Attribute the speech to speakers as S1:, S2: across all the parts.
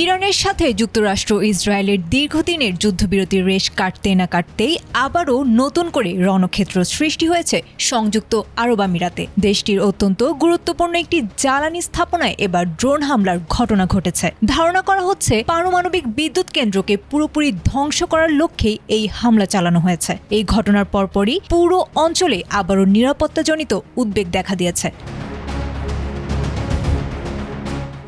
S1: ইরানের সাথে যুক্তরাষ্ট্র ইসরায়েলের দীর্ঘদিনের যুদ্ধবিরতির রেশ কাটতে না কাটতেই আবারও নতুন করে রণক্ষেত্র সৃষ্টি হয়েছে সংযুক্ত আরব আমিরাতে। দেশটির অত্যন্ত গুরুত্বপূর্ণ একটি জ্বালানি স্থাপনায় এবার ড্রোন হামলার ঘটনা ঘটেছে। ধারণা করা হচ্ছে পারমাণবিক বিদ্যুৎ কেন্দ্রকে পুরোপুরি ধ্বংস করার লক্ষ্যেই এই হামলা চালানো হয়েছে। এই ঘটনার পরপরই পুরো অঞ্চলে আবারও নিরাপত্তাজনিত উদ্বেগ দেখা দিয়েছে।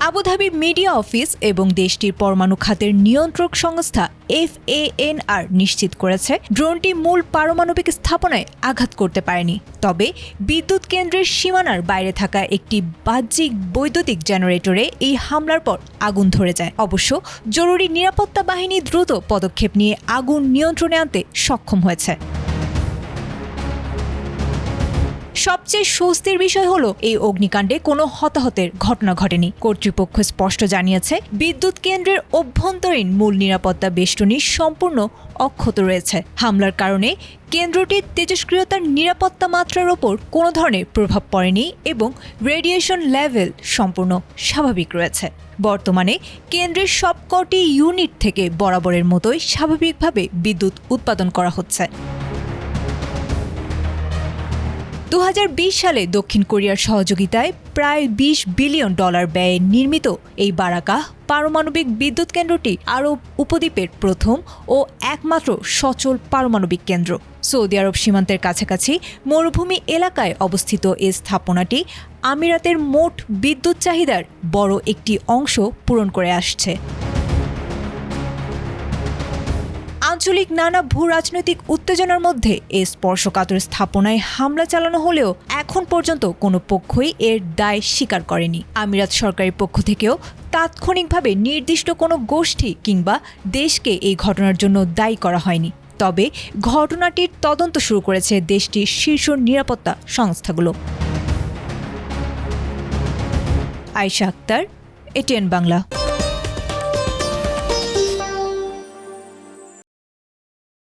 S1: আবুধাবি মিডিয়া অফিস এবং দেশটির পরমাণু খাতের নিয়ন্ত্রক সংস্থা FANR নিশ্চিত করেছে ড্রোনটি মূল পারমাণবিক স্থাপনায় আঘাত করতে পারেনি। তবে বিদ্যুৎ কেন্দ্রের সীমানার বাইরে থাকা একটি বাহ্যিক বৈদ্যুতিক জেনারেটরে এই হামলার পর আগুন ধরে যায়। অবশ্য জরুরি নিরাপত্তা বাহিনী দ্রুত পদক্ষেপ নিয়ে আগুন নিয়ন্ত্রণে আনতে সক্ষম হয়েছে। সবচেয়ে স্বস্তির বিষয় হলো এই অগ্নিকাণ্ডে কোনো হতাহতের ঘটনা ঘটেনি। কর্তৃপক্ষ স্পষ্ট জানিয়েছে বিদ্যুৎ কেন্দ্রের অভ্যন্তরীণ মূল নিরাপত্তা বেষ্টনী সম্পূর্ণ অক্ষত রয়েছে। হামলার কারণে কেন্দ্রটির তেজস্ক্রিয়তার নিরাপত্তা মাত্রার ওপর কোনো ধরনের প্রভাব পড়েনি এবং রেডিয়েশন লেভেল সম্পূর্ণ স্বাভাবিক রয়েছে। বর্তমানে কেন্দ্রের সবকটি ইউনিট থেকে বরাবরের মতোই স্বাভাবিকভাবে বিদ্যুৎ উৎপাদন করা হচ্ছে। 2020 সালে দক্ষিণ কোরিয়ার সহযোগিতায় প্রায় $20 বিলিয়ন ব্যয়ে নির্মিত এই বারাকা পারমাণবিক বিদ্যুৎ কেন্দ্রটি আরব উপদ্বীপের প্রথম ও একমাত্র সচল পারমাণবিক কেন্দ্র। সৌদি আরব সীমান্তের কাছাকাছি মরুভূমি এলাকায় অবস্থিত এই স্থাপনাটি আমিরাতের মোট বিদ্যুৎ চাহিদার বড় একটি অংশ পূরণ করে আসছে। আঞ্চলিক নানা ভূ-রাজনৈতিক উত্তেজনার মধ্যে এই স্পর্শকাতর স্থাপনায় হামলা চালানো হলেও এখন পর্যন্ত কোনো পক্ষই এর দায় স্বীকার করেনি। আমিরাত সরকারের পক্ষ থেকেও তাৎক্ষণিকভাবে নির্দিষ্ট কোনো গোষ্ঠী কিংবা দেশকে এই ঘটনার জন্য দায়ী করা হয়নি। তবে ঘটনাটির তদন্ত শুরু করেছে দেশটির শীর্ষ নিরাপত্তা সংস্থাগুলো। আয়েশা আক্তার, ATN বাংলা।